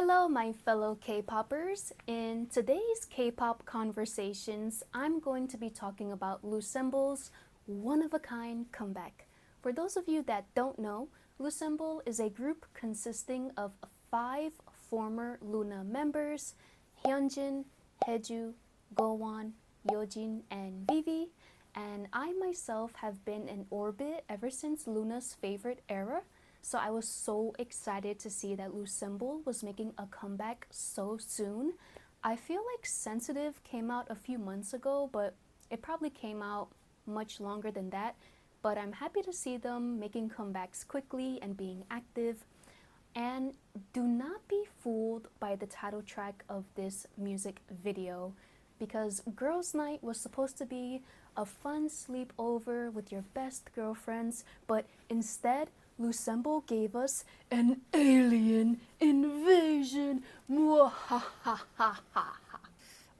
Hello, my fellow K-popers. In today's K-pop conversations, I'm going to be talking about Loosemble's one-of-a-kind comeback. For those of you that don't know, Loosemble is a group consisting of 5 former Loona members: hyunjin, haeju, gowon, yeojin, and vivi. And I myself have been in orbit ever since Loona's favorite era. So I was so excited to see that Loosemble was making a comeback so soon. I feel like Sensitive came out a few months ago, but it probably came out much longer than that. But I'm happy to see them making comebacks quickly and being active. And do not be fooled by the title track of this music video, because Girls' Night was supposed to be a fun sleepover with your best girlfriends, but instead Loosemble gave us an alien invasion. Mwahahaha.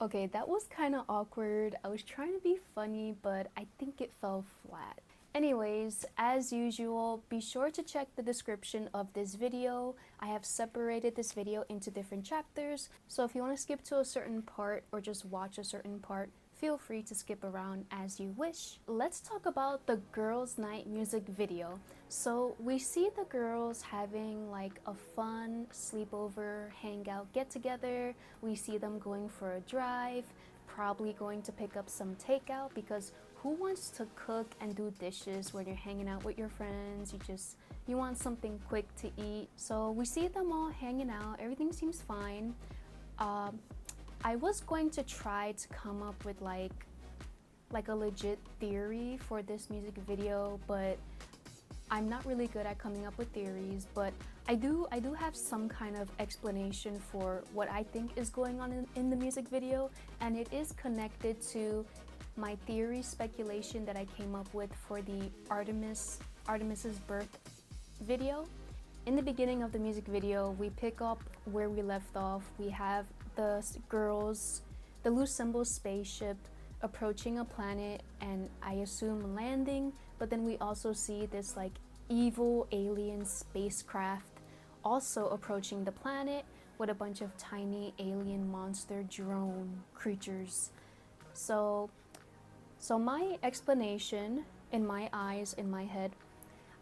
Okay, that was kind of awkward. I was trying to be funny, but I think it fell flat. Anyways, as usual, be sure to check the description of this video. I have separated this video into different chapters, so if you want to skip to a certain part or just watch a certain part, feel free to skip around as you wish. Let's talk about the Girls' Night music video. So we see the girls having like a fun sleepover, hangout, get together. We see them going for a drive, probably going to pick up some takeout, because who wants to cook and do dishes when you're hanging out with your friends? You want something quick to eat. So we see them all hanging out. Everything seems fine. I was going to try to come up with like a legit theory for this music video, but I'm not really good at coming up with theories. But I do have some kind of explanation for what I think is going on in the music video, and it is connected to my theory speculation that I came up with for the Artemis's birth video. In the beginning of the music video, we pick up where we left off. We have the girls, the Loosemble spaceship approaching a planet, and I assume landing, but then we also see this like evil alien spacecraft also approaching the planet with a bunch of tiny alien monster drone creatures. So my explanation, in my eyes, in my head,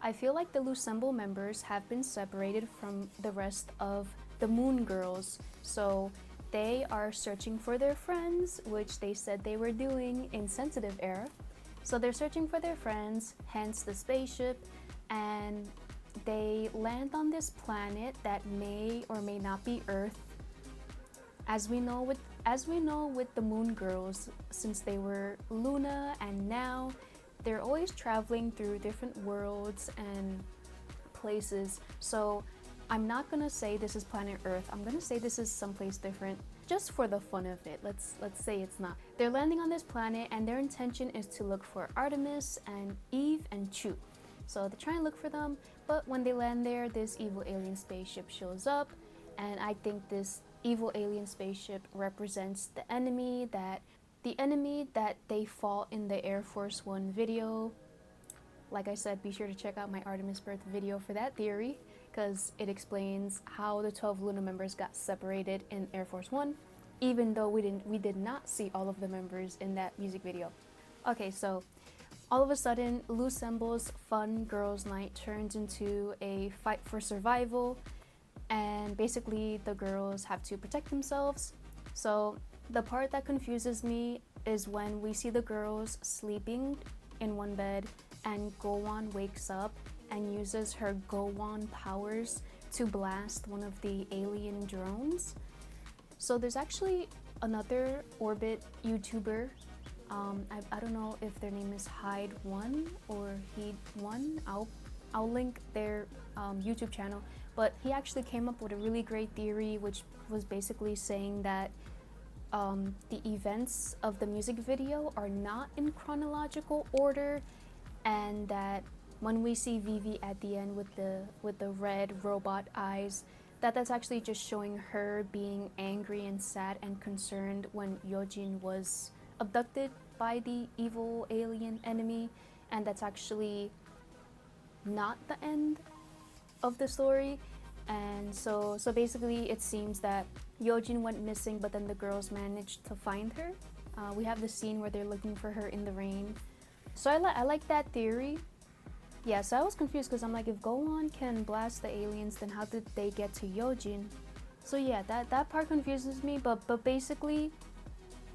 I feel like the Loosemble members have been separated from the rest of the Moon Girls. So they are searching for their friends, which they said they were doing in Sensitive era. So they're searching for their friends, hence the spaceship, and they land on this planet that may or may not be Earth. As we know with the Moon Girls, since they were Loona and now, they're always traveling through different worlds and places. So I'm not gonna say this is planet Earth. I'm gonna say this is someplace different, just for the fun of it. Let's say it's not. They're landing on this planet, and their intention is to look for Artemis and Yves and Chuu. So they try and look for them, but when they land there, this evil alien spaceship shows up, and I think this evil alien spaceship represents the enemy that they fought in the Air Force One video. Like I said, be sure to check out my Artemis birth video for that theory, because it explains how the 12 Loona members got separated in Air Force One, even though we did not see all of the members in that music video. Okay, so all of a sudden, Loosemble's fun girls' night turns into a fight for survival, and basically the girls have to protect themselves. So the part that confuses me is when we see the girls sleeping in one bed, and Gowon wakes up and uses her gowon powers to blast one of the alien drones. So there's actually another Orbit YouTuber. I don't know if their name is Hide1 or Heed1. I'll link their YouTube channel, but he actually came up with a really great theory, which was basically saying that the events of the music video are not in chronological order, and that when we see Vivi at the end with the red robot eyes, that's actually just showing her being angry and sad and concerned when yeojin was abducted by the evil alien enemy, and that's actually not the end of the story. And so basically it seems that Yeojin went missing, but then the girls managed to find her. We have the scene where they're looking for her in the rain. So I like that theory. Yeah, so I was confused because I'm like, if gowon can blast the aliens, then how did they get to Yeojin? So yeah, that part confuses me, but basically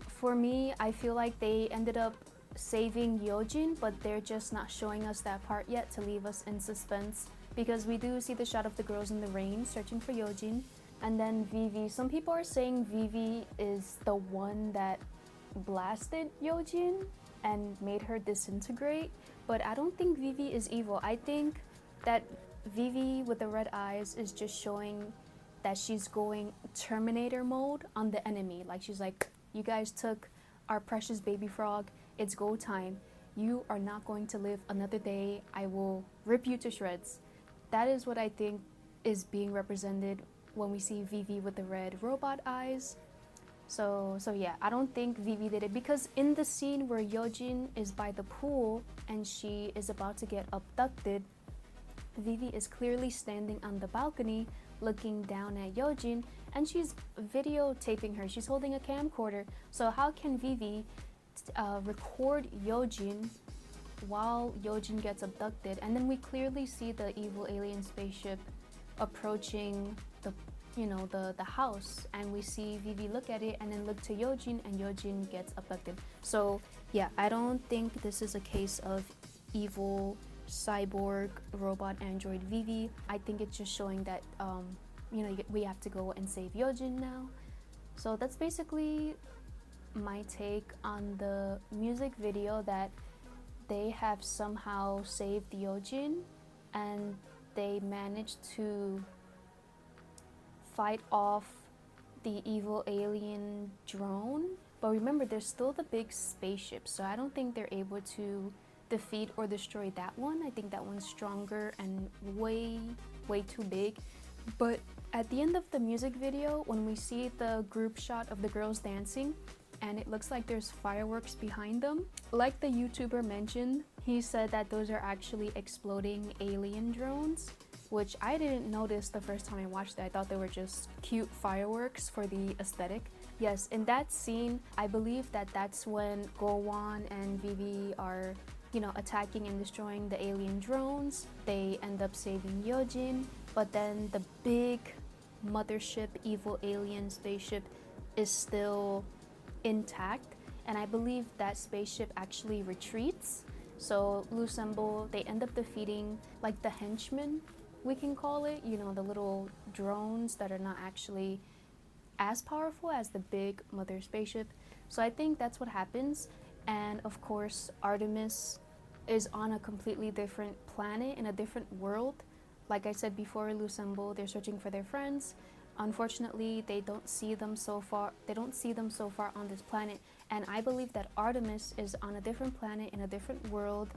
for me, I feel like they ended up saving Yeojin, but they're just not showing us that part yet to leave us in suspense, because we do see the shot of the girls in the rain searching for Yeojin. And then Vivi, some people are saying Vivi is the one that blasted Yeojin and made her disintegrate, but I don't think Vivi is evil. I think that Vivi with the red eyes is just showing that she's going Terminator mode on the enemy. Like, she's like, you guys took our precious baby frog, it's go time. You are not going to live another day. I will rip you to shreds. That is what I think is being represented when we see Vivi with the red robot eyes. So yeah, I don't think Vivi did it, because in the scene where Yeojin is by the pool and she is about to get abducted, Vivi is clearly standing on the balcony looking down at Yeojin, and she's videotaping her. She's holding a camcorder. So how can Vivi record Yeojin while Yeojin gets abducted? And then we clearly see the evil alien spaceship approaching the house, and we see Vivi look at it and then look to Yeojin, and Yeojin gets abducted. So yeah, I don't think this is a case of evil cyborg robot android Vivi. I think it's just showing that we have to go and save Yeojin now. So that's basically my take on the music video, that they have somehow saved Yeojin and they managed to fight off the evil alien drone. But remember, there's still the big spaceship, so I don't think they're able to defeat or destroy that one. I think that one's stronger and way too big. But at the end of the music video, when we see the group shot of the girls dancing and it looks like there's fireworks behind them, like the YouTuber mentioned, he said that those are actually exploding alien drones, which I didn't notice the first time I watched it. I thought they were just cute fireworks for the aesthetic. Yes, in that scene, I believe that that's when Gowon and Vivi are attacking and destroying the alien drones. They end up saving Yeojin, but then the big mothership evil alien spaceship is still intact, and I believe that spaceship actually retreats. So Loosemble, they end up defeating like the henchmen, we can call it, the little drones that are not actually as powerful as the big mother spaceship. So I think that's what happens. And of course, Artemis is on a completely different planet, in a different world. Like I said before, Loosemble, they're searching for their friends. Unfortunately, they don't see them so far on this planet, and I believe that Artemis is on a different planet in a different world,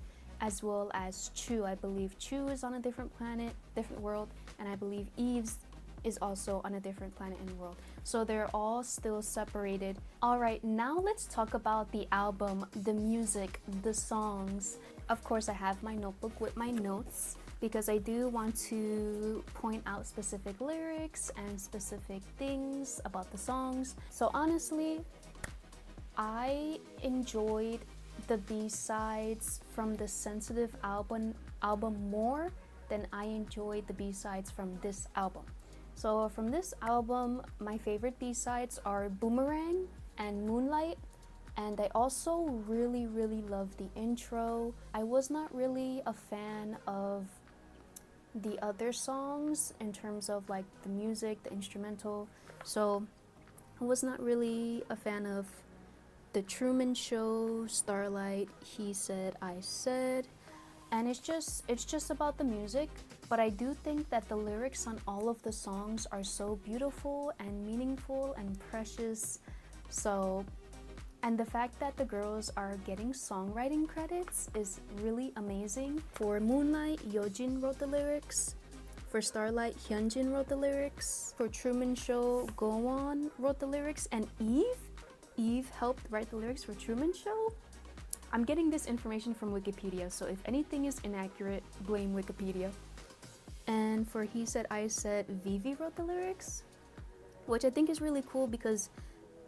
as well as Chuu. I believe Chuu is on a different planet, different world, and I believe Yves is also on a different planet and world. So they're all still separated. All right, now let's talk about the album, the music, the songs. Of course, I have my notebook with my notes, because I do want to point out specific lyrics and specific things about the songs. So honestly, I enjoyed the B-sides from the Sensitive album more than I enjoyed the B-sides from this album. So from this album, my favorite B-sides are Boomerang and Moonlight. And I also really love the intro. I was not really a fan of the other songs in terms of like the music, the instrumental. So I was not really a fan of the Truman Show, Starlight, He Said, I Said. And it's just about the music. But I do think that the lyrics on all of the songs are so beautiful and meaningful and precious. And the fact that the girls are getting songwriting credits is really amazing. For Moonlight, Yeojin wrote the lyrics. For Starlight, Hyunjin wrote the lyrics. For Truman Show, Gowon wrote the lyrics. And Yves helped write the lyrics for Truman Show. I'm getting this information from Wikipedia, so if anything is inaccurate, blame Wikipedia. And for He Said, I Said, Vivi wrote the lyrics, which I think is really cool because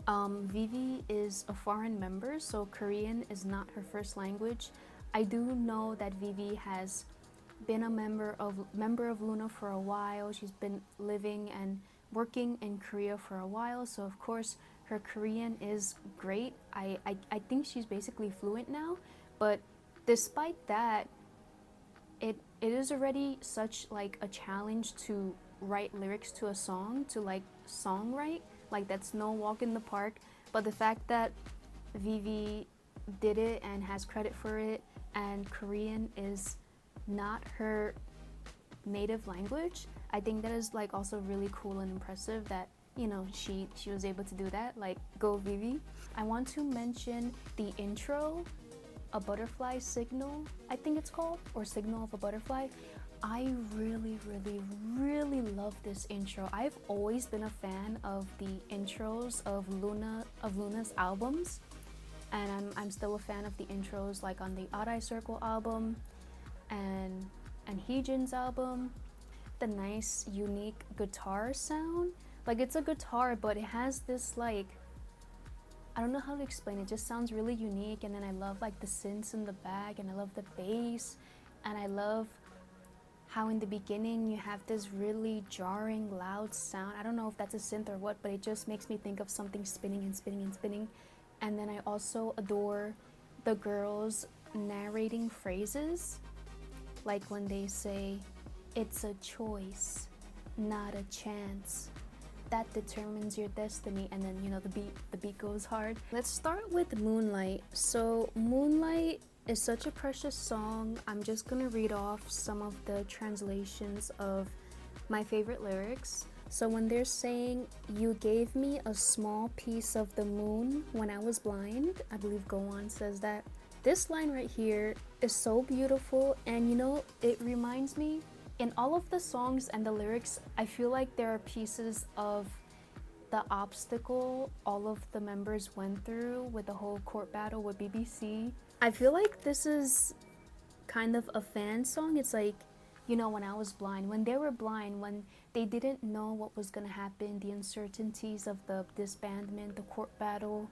Vivi is a foreign member, so Korean is not her first language. I do know that Vivi has been a member of Loona for a while. She's been living and working in Korea for a while, so of course her Korean is great. I think she's basically fluent now, but despite that, it is already such like a challenge to write lyrics to a song, to like songwrite. Like that's no walk in the park. But the fact that Vivi did it and has credit for it, and Korean is not her native language, I think that is like also really cool and impressive that, you know, she was able to do that. Like, go Vivi. I want to mention the intro, A Butterfly Signal, I think it's called, or Signal of a Butterfly. I really love this intro. I've always been a fan of the intros of Loona's albums, and I'm still a fan of the intros like on the Oddeyecircle album and Heejin's album. The nice unique guitar sound, like it's a guitar but it has this like, I don't know how to explain it, just sounds really unique. And then I love like the synths in the back, and I love the bass, and I love how in the beginning you have this really jarring loud sound. I don't know if that's a synth or what, but it just makes me think of something spinning and spinning and spinning. And then I also adore the girls narrating phrases, like when they say, "It's a choice, not a chance. That determines your destiny," and then, you know, the beat goes hard. Let's start with Moonlight. So Moonlight is such a precious song. I'm just gonna read off some of the translations of my favorite lyrics. So when they're saying, "You gave me a small piece of the moon when I was blind," I believe Gowon says that. This line right here is so beautiful, and you know, it reminds me, in all of the songs and the lyrics, I feel like there are pieces of the obstacle all of the members went through with the whole court battle with BBC. I feel like this is kind of a fan song. It's like, you know, when I was blind, when they were blind, when they didn't know what was gonna happen, the uncertainties of the disbandment, the court battle,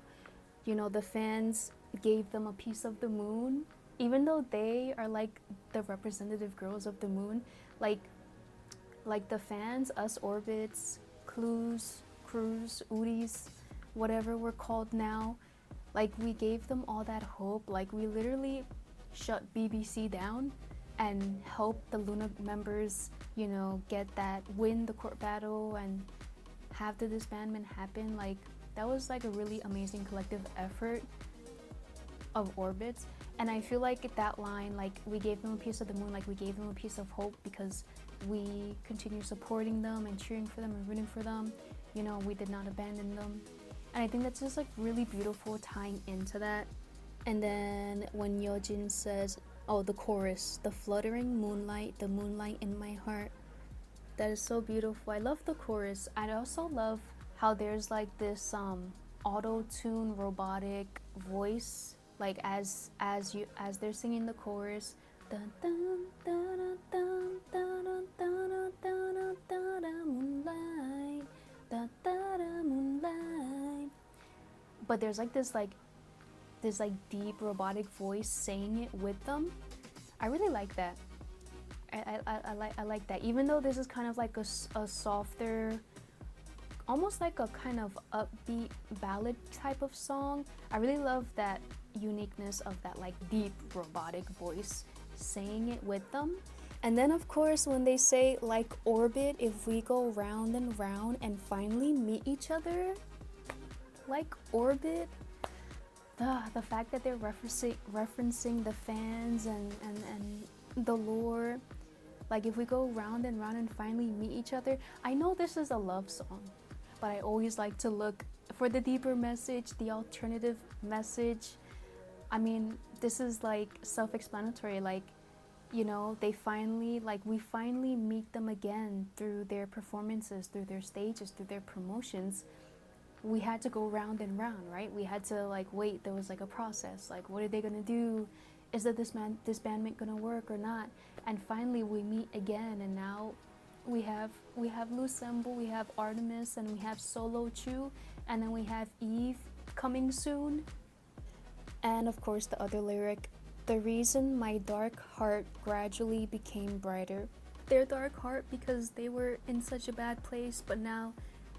you know, the fans gave them a piece of the moon. Even though they are like the representative girls of the moon, like the fans, us orbits, crews, OURIIs, whatever we're called now, like we gave them all that hope. Like we literally shut BBC down and helped the Loona members, you know, get that, win the court battle and have the disbandment happen. Like that was like a really amazing collective effort of orbits. And I feel like that line, like we gave them a piece of the moon, like we gave them a piece of hope because we continue supporting them and cheering for them and rooting for them. You know, we did not abandon them. And I think that's just like really beautiful tying into that. And then when Yeojin says, oh, the chorus, "The fluttering moonlight, the moonlight in my heart." That is so beautiful. I love the chorus. I also love how there's like this auto-tune robotic voice, like as they're singing the chorus. Dun, dun, dun, dun, dun, dun, dun, dun, dun, dun, moonlight, dun, dun, dun, moonlight. But there's like this deep robotic voice saying it with them. I really like that. I like that. Even though this is kind of like a softer, almost like a kind of upbeat ballad type of song, I really love that uniqueness of that like deep robotic voice saying it with them. And then of course when they say, like orbit, if we go round and round and finally meet each other, like orbit, the fact that they're referencing the fans and the lore, like if we go round and round and finally meet each other. I know this is a love song, but I always like to look for the deeper message, the alternative message. I mean, this is like self-explanatory, like, you know, we finally meet them again through their performances, through their stages, through their promotions. We had to go round and round, right? We had to like wait, there was like a process, like what are they gonna do is that this bandmate gonna work or not? And finally we meet again, and now we have Loosemble, we have Artemis, and we have solo Chuu, and then we have Yves coming soon. And of course the other lyric, the reason my dark heart gradually became brighter. Their dark heart because they were in such a bad place, but now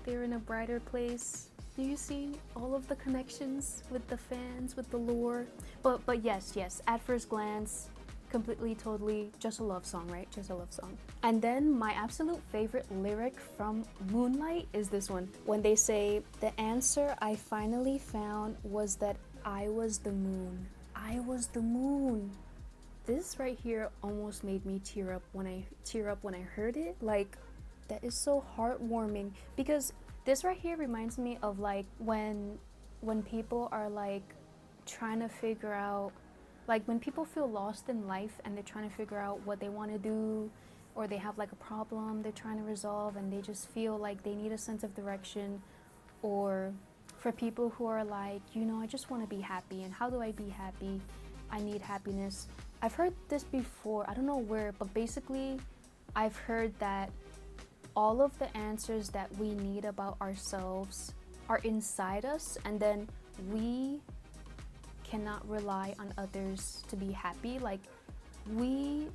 they're in a brighter place. Do you see all of the connections with the fans, with the lore? But yes, at first glance, completely, totally, just a love song, right? Just a love song. And then my absolute favorite lyric from Moonlight is this one. When they say, the answer I finally found was that I was the moon. I was the moon. This right here almost made me tear up when I heard it. Like, that is so heartwarming, because this right here reminds me of like when people are like trying to figure out, like when people feel lost in life and they're trying to figure out what they want to do, or they have like a problem they're trying to resolve and they just feel like they need a sense of direction. Or for people who are like, you know, I just want to be happy, and how do I be happy? I need happiness. I've heard this before, I don't know where, but basically I've heard that all of the answers that we need about ourselves are inside us, and then we cannot rely on others to be happy. Like we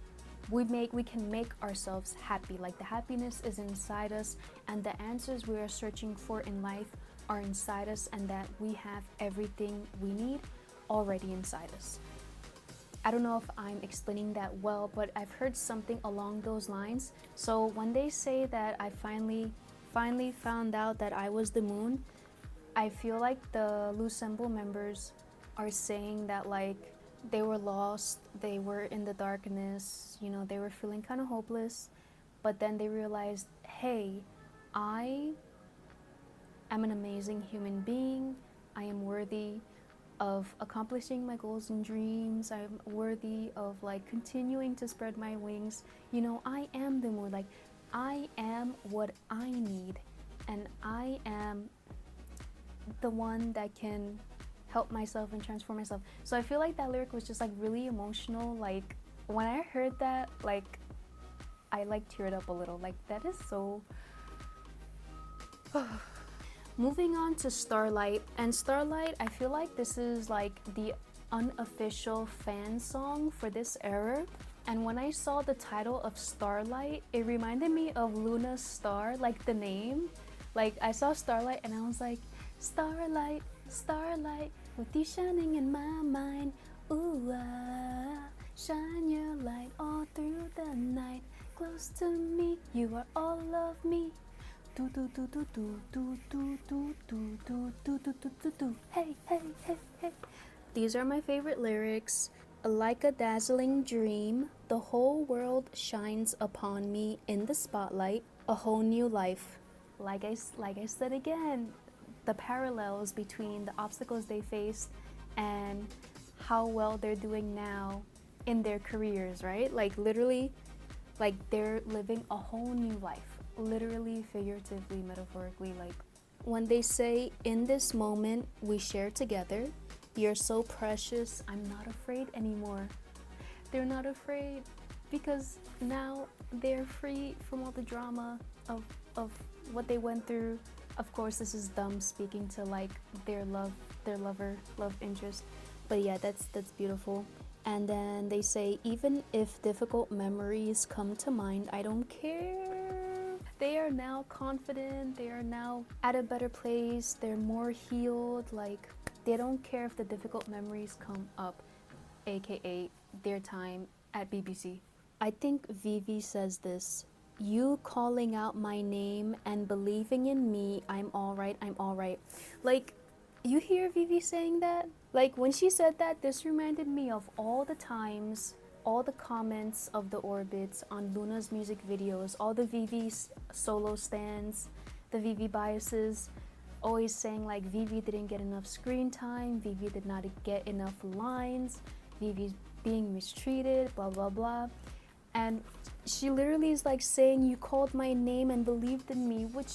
can make ourselves happy. Like the happiness is inside us, and the answers we are searching for in life are inside us, and that we have everything we need already inside us. I don't know if I'm explaining that well, but I've heard something along those lines. So when they say that I finally found out that I was the moon, I feel like the Loosemble members are saying that like they were lost, they were in the darkness, you know, they were feeling kind of hopeless, but then they realized, hey, I am an amazing human being, I am worthy of accomplishing my goals and dreams, I'm worthy of like continuing to spread my wings, you know, I am the moon, like I am what I need, and I am the one that can help myself and transform myself. So I feel like that lyric was just like really emotional. Like when I heard that, like I like teared up a little. Like that is so moving on to Starlight. And Starlight, I feel like this is like the unofficial fan song for this era. And when I saw the title of Starlight, it reminded me of Luna's star, like the name. Like I saw Starlight and I was like, Starlight, Starlight, with you shining in my mind. Ooh, shine your light all through the night. Close to me, you are all of me. Do do do do do do do do do do do do do do do. Hey, hey, hey, hey. These are my favorite lyrics. Like a dazzling dream, the whole world shines upon me in the spotlight. A whole new life. Like I said again, the parallels between the obstacles they faced and how well they're doing now in their careers, right? Like literally, like they're living a whole new life. Literally, figuratively, metaphorically. Like when they say, in this moment we share together, you're so precious, I'm not afraid anymore. They're not afraid because now they're free from all the drama of what they went through. Of course, this is them speaking to like their love interest. But yeah, that's beautiful. And then they say, even if difficult memories come to mind, I don't care. They are now confident, they are now at a better place, they're more healed, like they don't care if the difficult memories come up, aka their time at BBC. I think Vivi says this, you calling out my name and believing in me, I'm alright, I'm alright. Like, you hear Vivi saying that? Like, when she said that, this reminded me of all the times, all the comments of the orbits on Luna's music videos, all the Vivi solo stands, the Vivi biases, always saying like Vivi didn't get enough screen time, Vivi did not get enough lines, Vivi's being mistreated, blah blah blah. And she literally is like saying, you called my name and believed in me, which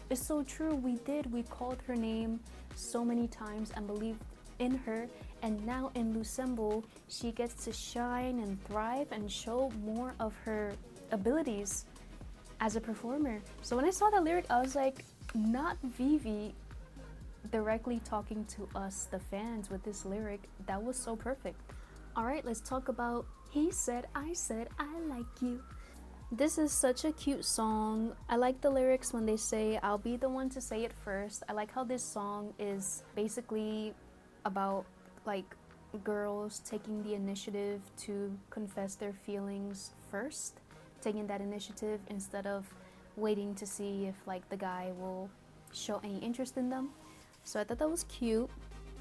is so true. We did. We called her name so many times and believed in her, and now in Loosemble, she gets to shine and thrive and show more of her abilities as a performer. So when I saw that lyric, I was like, not Vivi directly talking to us, the fans, with this lyric. That was so perfect. Alright, let's talk about He Said, I Like You. This is such a cute song. I like the lyrics when they say, I'll be the one to say it first. I like how this song is basically about like girls taking the initiative to confess their feelings first, taking that initiative instead of waiting to see if like the guy will show any interest in them. So I thought that was cute.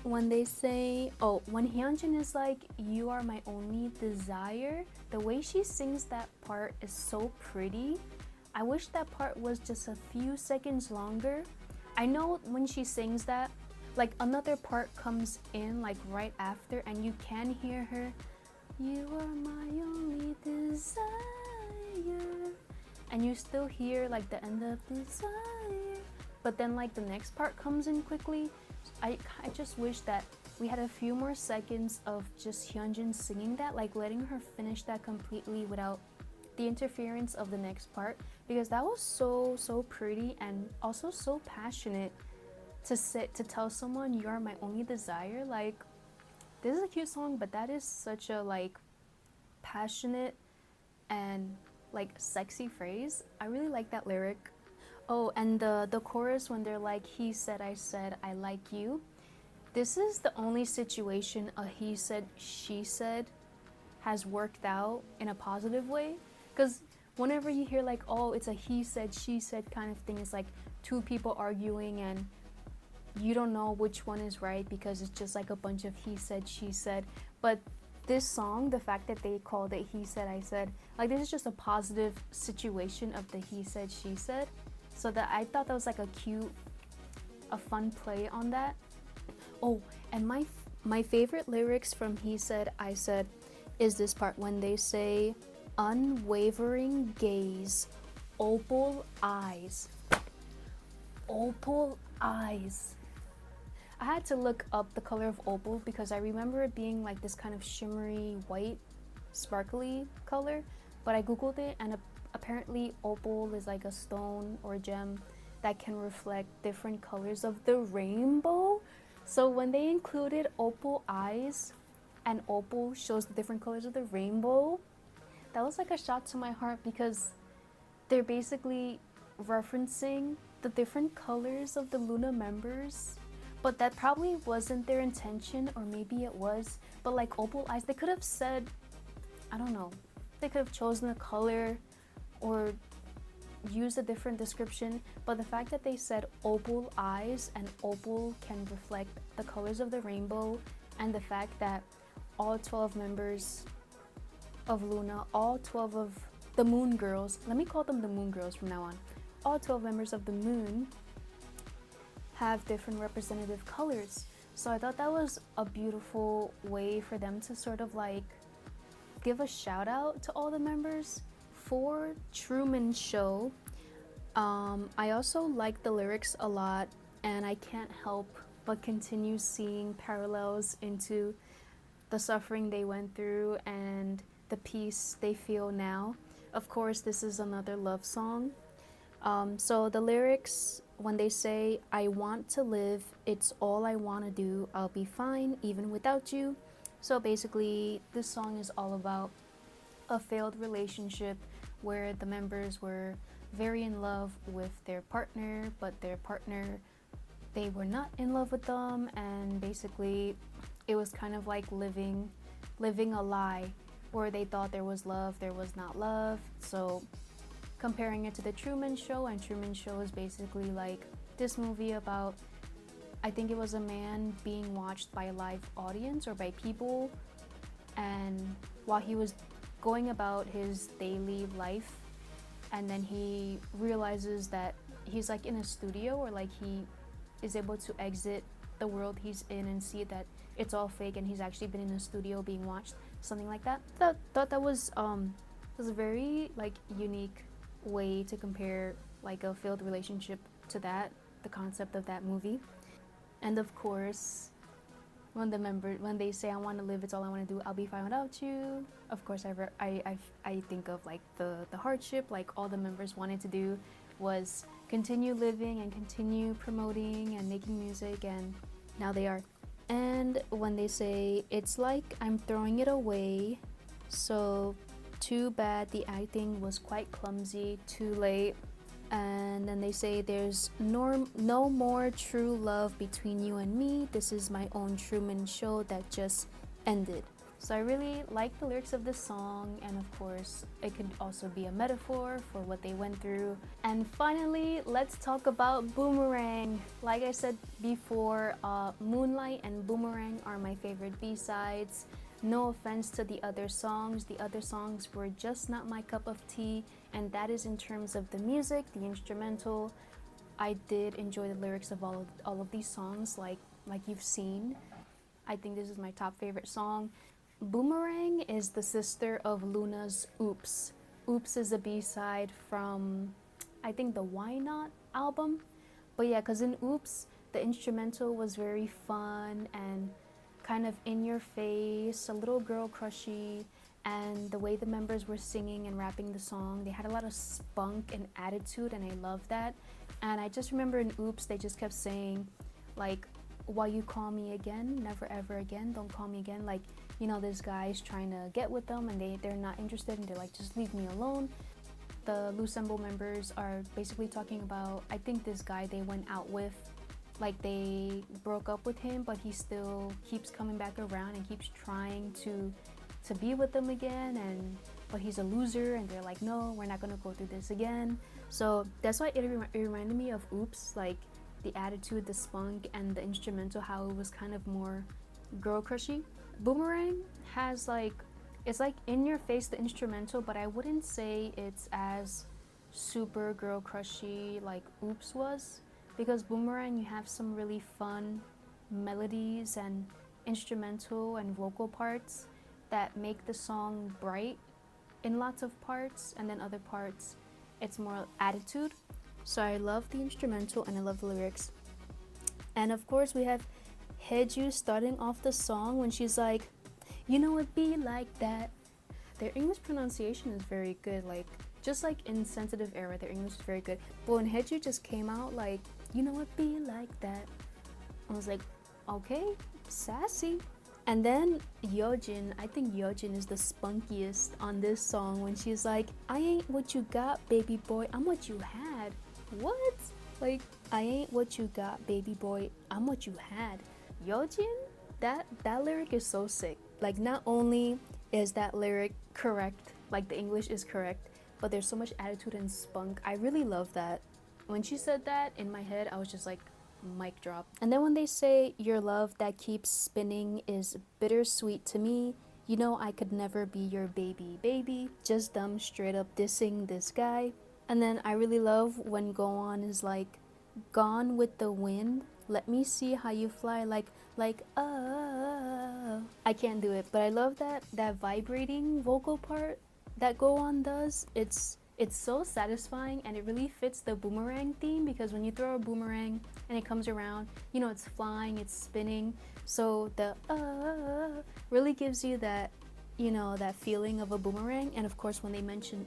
When they say, oh, when Hyunjin is like, you are my only desire, the way she sings that part is so pretty. I wish that part was just a few seconds longer. I know when she sings that, like another part comes in like right after and you can hear her, you are my only desire, and you still hear like the end of desire, but then like the next part comes in quickly. I just wish that we had a few more seconds of just Hyunjin singing that, like letting her finish that completely without the interference of the next part, because that was so pretty and also so passionate to tell someone you are my only desire. Like, this is a cute song, but that is such a like passionate and like sexy phrase. I really like that lyric. Oh, and the chorus when they're like, he said, I like you. This is the only situation a he said, she said has worked out in a positive way. Because whenever you hear like, oh, it's a he said, she said kind of thing, it's like two people arguing and you don't know which one is right because it's just like a bunch of he said, she said. But this song, the fact that they called it he said, I said, like this is just a positive situation of the he said, she said. So that I thought that was like a fun play on that. Oh, and my favorite lyrics from He Said, I Said is this part when they say, unwavering gaze, opal eyes. Opal eyes. I had to look up the color of opal because I remember it being like this kind of shimmery white, sparkly color, but I googled it and apparently opal is like a stone or a gem that can reflect different colors of the rainbow. So when they included opal eyes and opal shows the different colors of the rainbow, that was like a shot to my heart because they're basically referencing the different colors of the Loona members. But that probably wasn't their intention, or maybe it was. But like opal eyes, they could have said, I don't know, they could have chosen a color or use a different description, but the fact that they said opal eyes and opal can reflect the colors of the rainbow, and the fact that all 12 members of Loona, all 12 of the Moon Girls, let me call them the Moon Girls from now on, all 12 members of the Moon have different representative colors. So I thought that was a beautiful way for them to sort of like give a shout out to all the members. For Truman's show, I also like the lyrics a lot, and I can't help but continue seeing parallels into the suffering they went through and the peace they feel now. Of course, this is another love song. So the lyrics, when they say, I want to live, it's all I want to do, I'll be fine even without you. So basically, this song is all about a failed relationship where the members were very in love with their partner, but their partner, they were not in love with them, and basically it was kind of like living a lie where they thought there was love, there was not love. So comparing it to the Truman Show, and Truman Show is basically like this movie about, I think it was a man being watched by a live audience or by people, and while he was going about his daily life, and then he realizes that he's like in a studio, or like he is able to exit the world he's in and see that it's all fake and he's actually been in a studio being watched, something like that. Thought that was a very like unique way to compare like a failed relationship to that, the concept of that movie. And of course, when they say I want to live, it's all I want to do, I'll be fine without you. Of course, I think of like the hardship, like all the members wanted to do was continue living and continue promoting and making music, and now they are. And when they say it's like I'm throwing it away, so too bad the acting was quite clumsy, too late. And then they say there's no more true love between you and me, this is my own Truman show that just ended. So I really like the lyrics of this song, and of course it could also be a metaphor for what they went through. And finally, let's talk about Boomerang. Like I said before, Moonlight and Boomerang are my favorite B-sides. No offense to the other songs were just not my cup of tea, and that is in terms of the music, the instrumental. I did enjoy the lyrics of all of these songs, like you've seen. I think this is my top favorite song. Boomerang is the sister of Loona's Oops. Oops is a B-side from, I think, the Why Not album. But yeah, because in Oops, the instrumental was very fun and kind of in your face, a little girl crushy, and the way the members were singing and rapping the song, they had a lot of spunk and attitude, and I love that. And I just remember in Oops, they just kept saying, like, why you call me again, never ever again, don't call me again. Like, you know, this guy's trying to get with them and they're not interested, and they're like, just leave me alone. The Loosemble members are basically talking about, I think this guy they went out with, like they broke up with him, but he still keeps coming back around and keeps trying to be with them again, but he's a loser, and they're like, no, we're not gonna go through this again. So that's why it reminded me of Oops, like the attitude, the spunk, and the instrumental, how it was kind of more girl crushy. Boomerang has like, it's like in your face, the instrumental, but I wouldn't say it's as super girl crushy like Oops was, because Boomerang, you have some really fun melodies and instrumental and vocal parts that make the song bright in lots of parts, and then other parts it's more attitude. So I love the instrumental and I love the lyrics. And of course we have Haeju starting off the song when she's like, you know it be like that. Their English pronunciation is very good, like just like in Sensitive Era, their English is very good. But when Haeju just came out like, you know it be like that, I was like, okay, sassy. And then Yeojin, I think Yeojin is the spunkiest on this song when she's like, I ain't what you got, baby boy, I'm what you had. What? Like, I ain't what you got, baby boy, I'm what you had. Yeojin? That lyric is so sick. Like, not only is that lyric correct, like the English is correct, but there's so much attitude and spunk. I really love that. When she said that, in my head, I was just like, mic drop. And then when they say, your love that keeps spinning is bittersweet to me, you know I could never be your baby, just dumb straight up dissing this guy. And then I really love when gowon is like, gone with the wind, let me see how you fly, like I can't do it, but I love that vibrating vocal part that gowon does. It's so satisfying, and it really fits the Boomerang theme, because when you throw a boomerang and it comes around, you know, it's flying, it's spinning, so the really gives you that, you know, that feeling of a boomerang. And of course when they mention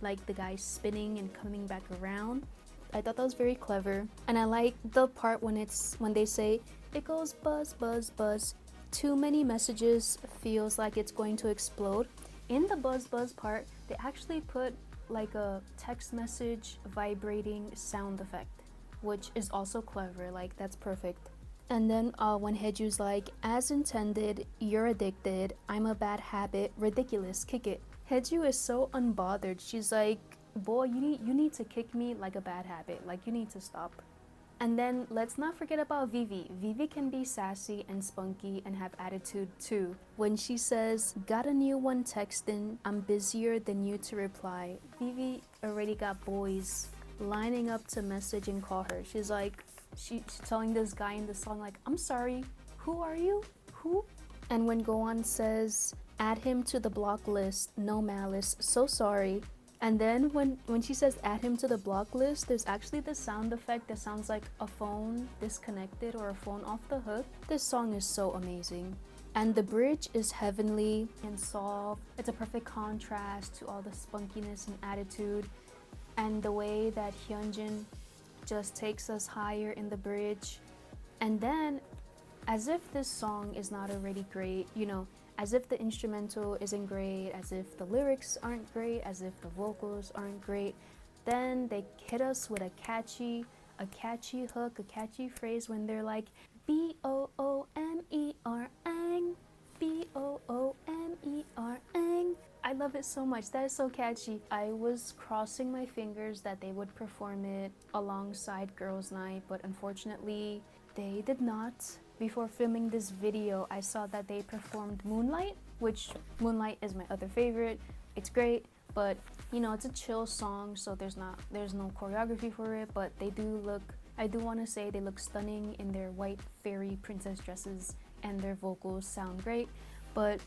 like the guy spinning and coming back around, I thought that was very clever. And I like the part when they say it goes buzz buzz buzz, too many messages, feels like it's going to explode. In the buzz buzz part, they actually put like a text message vibrating sound effect, which is also clever. Like, that's perfect. And then when Haeju's like, as intended, you're addicted, I'm a bad habit, ridiculous, kick it. Haeju is so unbothered. She's like, boy, you need to kick me like a bad habit, like you need to stop. And then let's not forget about Vivi. Vivi can be sassy and spunky and have attitude too. When she says, got a new one texting, I'm busier than you to reply. Vivi already got boys lining up to message and call her. She's like, she's telling this guy in the song like, I'm sorry, who are you? Who? And when gowon says, add him to the block list, no malice, so sorry. And then when she says add him to the block list, there's actually this sound effect that sounds like a phone disconnected or a phone off the hook. This song is so amazing. And the bridge is heavenly and soft. It's a perfect contrast to all the spunkiness and attitude. And the way that Hyunjin just takes us higher in the bridge. And then, as if this song is not already great, you know, as if the instrumental isn't great, as if the lyrics aren't great, as if the vocals aren't great, then they hit us with a catchy hook, a catchy phrase when they're like, B-O-O-M-E-R-ang, B-O-O-M-E-R-ang. I love it so much. That is so catchy. I was crossing my fingers that they would perform it alongside Girls' Night, but unfortunately, they did not. Before filming this video, I saw that they performed Moonlight, which Moonlight is my other favorite. It's great, but you know, it's a chill song, so there's no choreography for it, but they do look, I do want to say they look stunning in their white fairy princess dresses, and their vocals sound great. But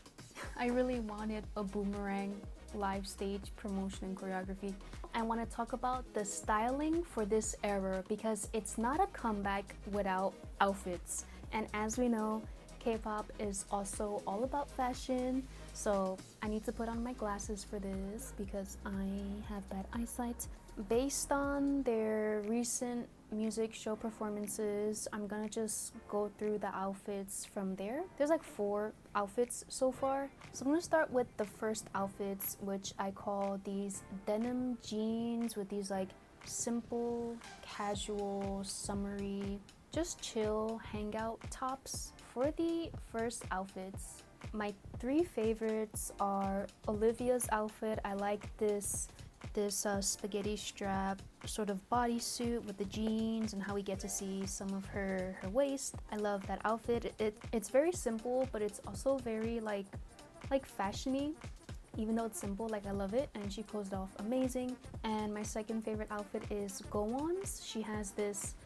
I really wanted a Boomerang live stage promotion and choreography. I want to talk about the styling for this era because it's not a comeback without outfits. And as we know, K-pop is also all about fashion, so I need to put on my glasses for this because I have bad eyesight. Based on their recent music show performances, I'm gonna just go through the outfits from there. There's like 4 outfits so far. So I'm gonna start with the first outfits, which I call these denim jeans with these like simple, casual, summery, just chill hangout tops. For the first outfits, my 3 favorites are Olivia's outfit. I like this spaghetti strap sort of bodysuit with the jeans and how we get to see some of her waist. I love that outfit. It's very simple, but it's also very like fashiony. Even though it's simple, like I love it, and she pulls it off amazing. And my second favorite outfit is gowon's. She has this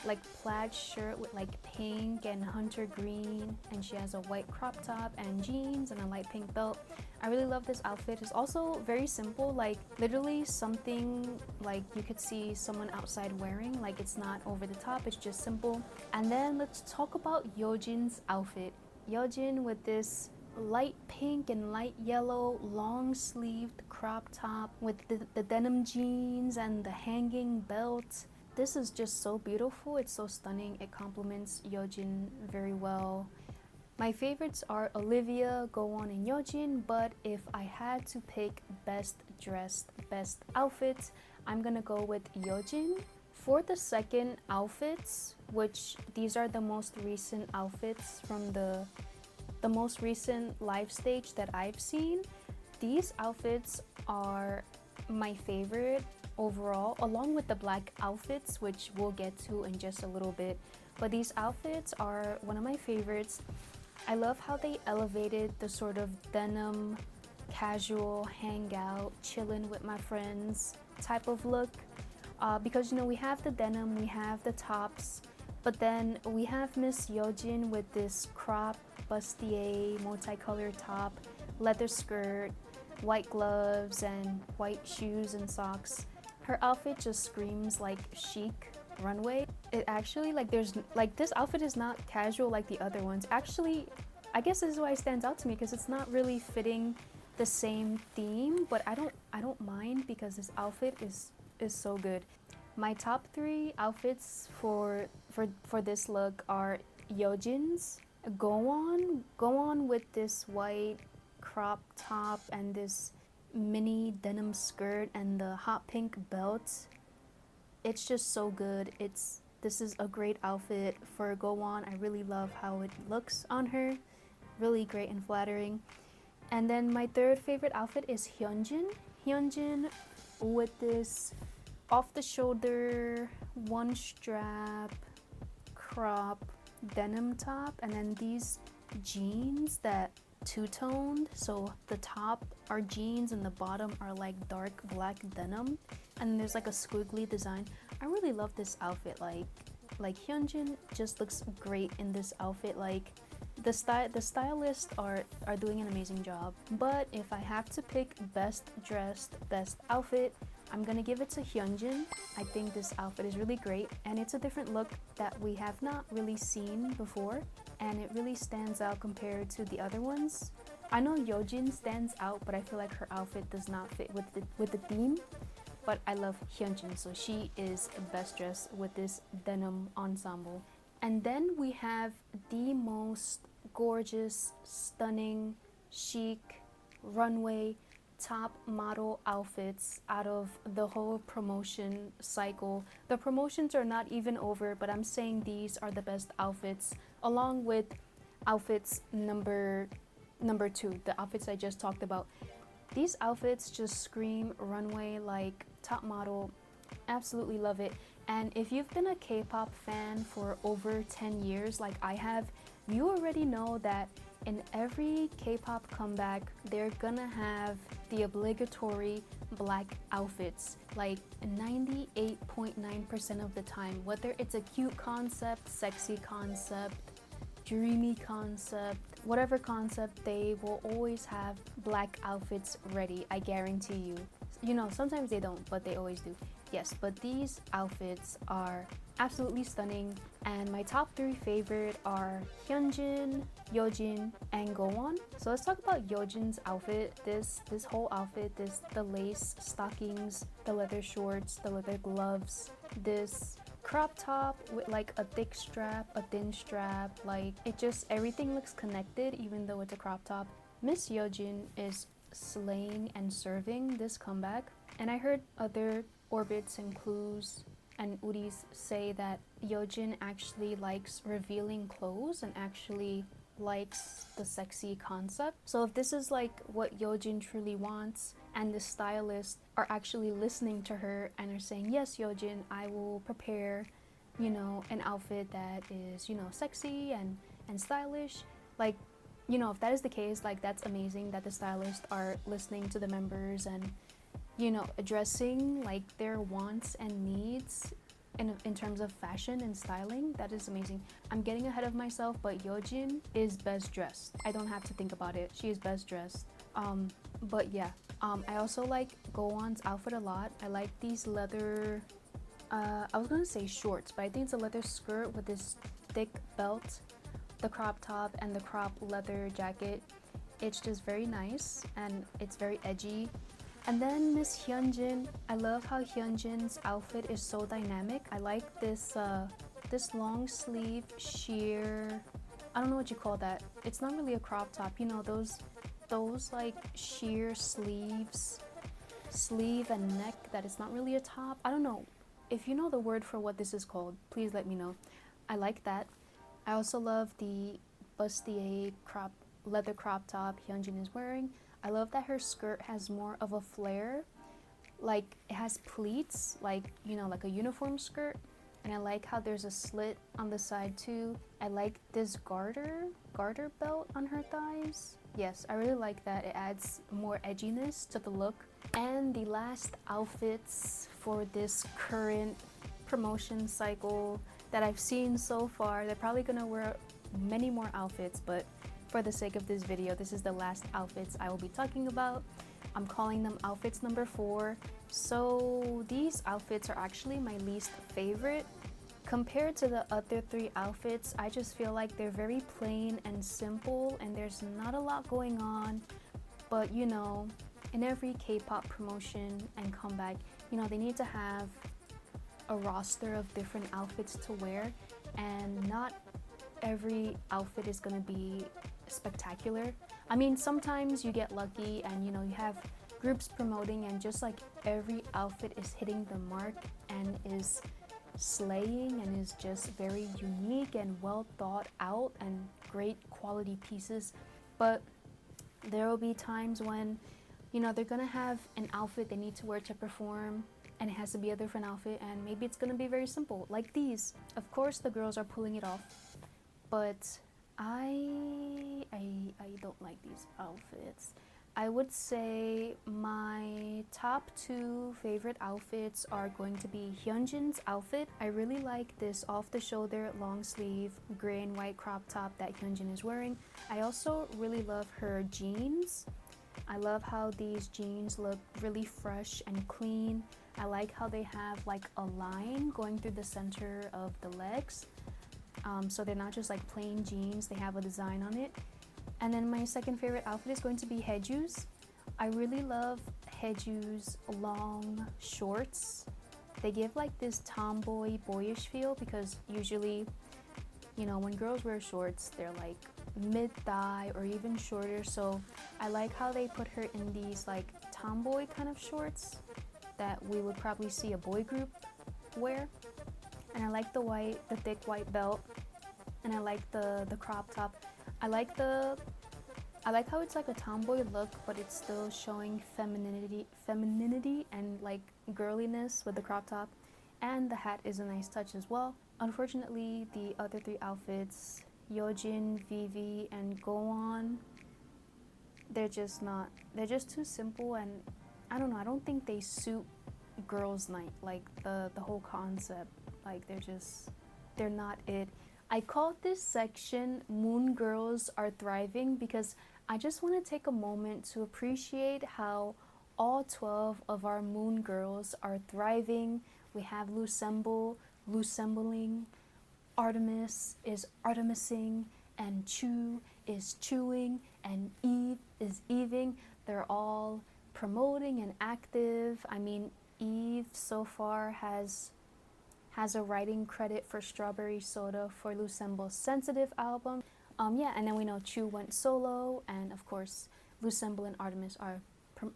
like plaid shirt with like pink and hunter green, and she has a white crop top and jeans and a light pink belt. I really love this outfit. It's also very simple, like literally something like you could see someone outside wearing. Like it's not over the top, it's just simple. And then let's talk about Yeojin's outfit. Yeojin with this light pink and light yellow long sleeved crop top with the denim jeans and the hanging belt. This is just so beautiful. It's so stunning. It complements Yeojin very well. My favorites are Olivia, gowon, and Yeojin, but if I had to pick best dressed, best outfits, I'm gonna go with Yeojin. For the second outfits, which these are the most recent outfits from the most recent live stage that I've seen, these outfits are my favorite overall, along with the black outfits, which we'll get to in just a little bit. But these outfits are one of my favorites. I love how they elevated the sort of denim, casual, hangout, chillin' with my friends type of look. Because you know, we have the denim, we have the tops, but then we have Miss Yeojin with this crop, bustier, multicolored top, leather skirt, white gloves, and white shoes and socks. Her outfit just screams like chic runway. It actually, like, there's like, this outfit is not casual like the other ones. Actually, I guess this is why it stands out to me, because it's not really fitting the same theme, but I don't mind because this outfit is so good. My top 3 outfits for this look are Yeojin's, gowon with this white crop top and this mini denim skirt and the hot pink belt. It's just so good. This is a great outfit for gowon. I really love how it looks on her. Really great and flattering. And then my third favorite outfit is Hyunjin with this off the shoulder, one strap, crop denim top, and then these jeans that two-toned, so the top are jeans and the bottom are like dark black denim, and there's like a squiggly design. I really love this outfit. Like Hyunjin just looks great in this outfit. Like the stylists are doing an amazing job. But if I have to pick best dressed, best outfit, I'm gonna give it to Hyunjin. I think this outfit is really great, and it's a different look that we have not really seen before, and it really stands out compared to the other ones. I know Yeojin stands out, but I feel like her outfit does not fit with the theme. But I love Hyunjin, so she is best dressed with this denim ensemble. And then we have the most gorgeous, stunning, chic, runway, top model outfits out of the whole promotion cycle. The promotions are not even over, but I'm saying these are the best outfits, along with outfits number 2, the outfits I just talked about. These outfits just scream runway, like top model. Absolutely love it. And if you've been a K-pop fan for over 10 years like I have, you already know that in every K-pop comeback, they're gonna have the obligatory black outfits, like 98.9% of the time, whether it's a cute concept, sexy concept, dreamy concept, whatever concept, they will always have black outfits ready, I guarantee you. You know, sometimes they don't, but they always do. Yes, but these outfits are absolutely stunning, and my top 3 favorite are Hyunjin, Yeojin, and Gowon. So let's talk about Yeojin's outfit. This whole outfit, the lace stockings, the leather shorts, the leather gloves, this crop top with like a thick strap, a thin strap, like it just, everything looks connected even though it's a crop top. Miss Yeojin is slaying and serving this comeback, and I heard other orbits and clues and OURIIs say that Yeojin actually likes revealing clothes and actually likes the sexy concept. So if this is like what Yeojin truly wants, and the stylists are actually listening to her and are saying, yes, Yeojin, I will prepare, you know, an outfit that is, you know, sexy and stylish, like, you know, if that is the case, like, that's amazing that the stylists are listening to the members and, you know, addressing like their wants and needs in terms of fashion and styling. That is amazing. I'm getting ahead of myself, but Yeojin is best dressed. I don't have to think about it. She is best dressed. But yeah, I also like Gowon's outfit a lot. I like these leather, I was gonna say shorts, but I think it's a leather skirt with this thick belt, the crop top, and the crop leather jacket. It's just very nice and it's very edgy. And then Miss Hyunjin, I love how Hyunjin's outfit is so dynamic. I like this this long sleeve sheer, I don't know what you call that. It's not really a crop top, you know, those like sheer sleeves, sleeve and neck, that it's not really a top. I don't know. If you know the word for what this is called, please let me know. I like that. I also love the bustier leather crop top Hyunjin is wearing. I love that her skirt has more of a flare, like it has pleats, like, you know, like a uniform skirt. And I like how there's a slit on the side too. I like this garter belt on her thighs. Yes, I really like that. It adds more edginess to the look. And the last outfits for this current promotion cycle that I've seen so far, they're probably gonna wear many more outfits, but for the sake of this video, this is the last outfits I will be talking about. I'm calling them outfits number 4. So these outfits are actually my least favorite. Compared to the other 3 outfits, I just feel like they're very plain and simple and there's not a lot going on. But you know, in every K-pop promotion and comeback, you know, they need to have a roster of different outfits to wear, and not every outfit is gonna be spectacular. I mean, sometimes you get lucky and, you know, you have groups promoting and just like every outfit is hitting the mark and is slaying and is just very unique and well thought out and great quality pieces. But there will be times when, you know, they're gonna have an outfit they need to wear to perform and it has to be a different outfit, and maybe it's gonna be very simple, like these. Of course the girls are pulling it off, but I don't like these outfits. I would say my top 2 favorite outfits are going to be Hyunjin's outfit. I really like this off-the-shoulder long sleeve gray and white crop top that Hyunjin is wearing. I also really love her jeans. I love how these jeans look really fresh and clean. I like how they have like a line going through the center of the legs. So they're not just like plain jeans, they have a design on it. And then my second favorite outfit is going to be heeju's. I really love heeju's long shorts. They give like this tomboy boyish feel because usually, you know, when girls wear shorts, they're like mid-thigh or even shorter. So I like how they put her in these like tomboy kind of shorts that we would probably see a boy group wear. And I like the thick white belt, and I like the crop top. I like how it's like a tomboy look, but it's still showing femininity and like girliness with the crop top. And the hat is a nice touch as well. Unfortunately, the other 3 outfits, yeojin, vivi, and gowon, they're just too simple, and I don't know, I don't think they suit girls' night, like the whole concept. Like they're not it. I called this section Moon Girls Are Thriving because I just want to take a moment to appreciate how all 12 of our Moon Girls are thriving. We have Loosemble, loosembling, Artemis is artemising, and Chuu is chewing, and Eve is eving. They're all promoting and active. I mean, Eve so far has a writing credit for Strawberry Soda for Loosemble's Sensitive album. Yeah, and then we know Chuu went solo, and of course, Loosemble and Artemis are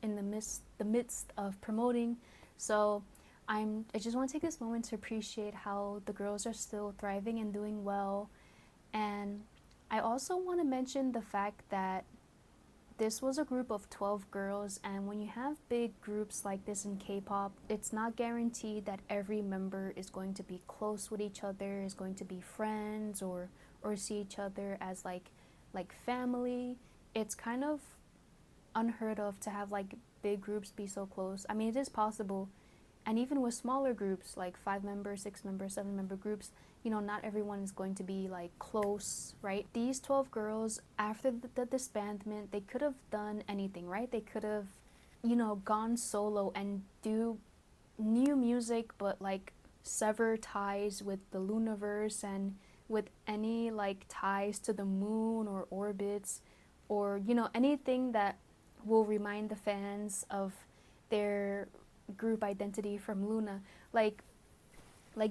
in the midst of promoting. So I just want to take this moment to appreciate how the girls are still thriving and doing well. And I also want to mention the fact that this was a group of 12 girls, and when you have big groups like this in K-pop, it's not guaranteed that every member is going to be close with each other, is going to be friends, or see each other as like family. It's kind of unheard of to have like big groups be so close. I mean, it is possible, and even with smaller groups like 5-member, 6-member, 7-member groups, you know, not everyone is going to be like close, right? These 12 girls, after the disbandment, they could have done anything, right? They could have, you know, gone solo and do new music, but like sever ties with the Luniverse and with any like ties to the moon or orbits, or, you know, anything that will remind the fans of their group identity from Loona. Like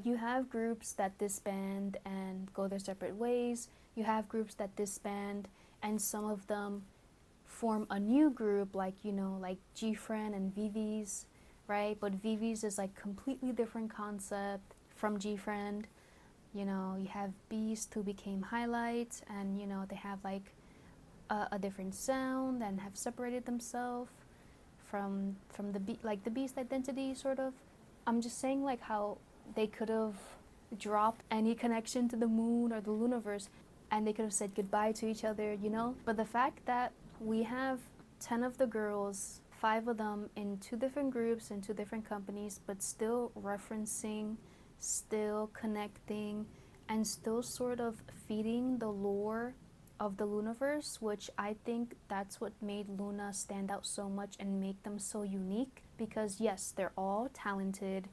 you have groups that disband and go their separate ways. You have groups that disband and some of them form a new group, like, you know, like G-Friend and Vivi's, right? But Vivi's is like completely different concept from G-Friend. You know, you have Beast who became Highlight, and, you know, they have like a different sound and have separated themselves from the Beast identity, sort of. I'm just saying like how they could have dropped any connection to the moon or the Luniverse, and they could have said goodbye to each other, you know? But the fact that we have 10 of the girls, 5 of them in 2 different groups and 2 different companies, but still referencing, still connecting, and still sort of feeding the lore of the Luniverse, which I think that's what made Loona stand out so much and make them so unique. Because yes, they're all talented,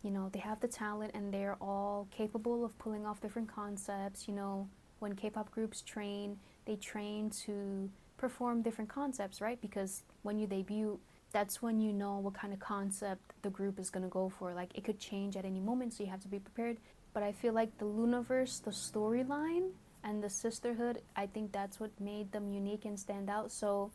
you know, they have the talent and they're all capable of pulling off different concepts. You know, when K-pop groups train, they train to perform different concepts, right? Because when you debut, that's when you know what kind of concept the group is going to go for. Like, it could change at any moment, so you have to be prepared. But I feel like the Luniverse, the storyline, and the sisterhood, I think that's what made them unique and stand out. So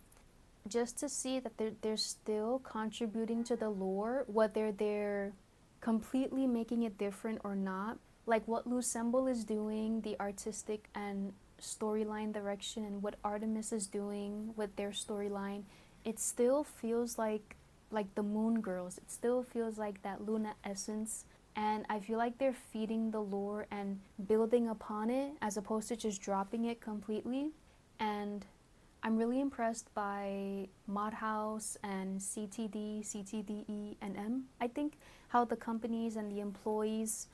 just to see that they're still contributing to the lore, whether they're completely making it different or not, like what Loosemble is doing, the artistic and storyline direction, and what Artemis is doing with their storyline, it still feels like the Moon Girls. It still feels like that Loona essence, and I feel like they're feeding the lore and building upon it as opposed to just dropping it completely. And I'm really impressed by Mod House and CTD, CTDE, and M. I think how the companies and the employees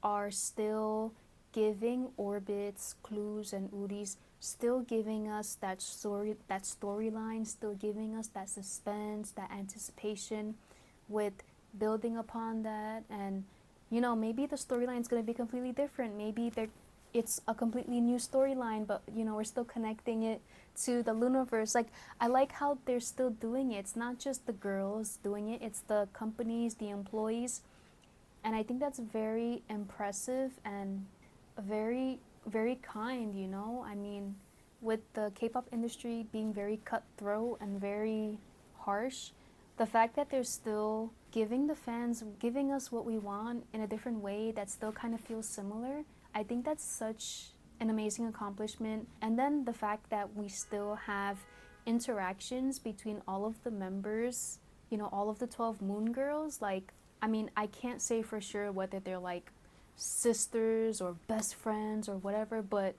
are still giving orbits, clues, and OURIIs, still giving us that storyline, still giving us that suspense, that anticipation, with building upon that. And you know, maybe the storyline is going to be completely different. Maybe it's a completely new storyline, but you know, we're still connecting it to the Lunaverse. Like, I like how they're still doing it. It's not just the girls doing it, it's the companies, the employees. And I think that's very impressive and very, very kind, you know? I mean, with the K-pop industry being very cutthroat and very harsh, the fact that they're still giving the fans, giving us what we want in a different way that still kind of feels similar, I think that's such an amazing accomplishment. And then the fact that we still have interactions between all of the members, you know, all of the 12 Moon girls. Like, I mean, I can't say for sure whether they're like sisters or best friends or whatever, but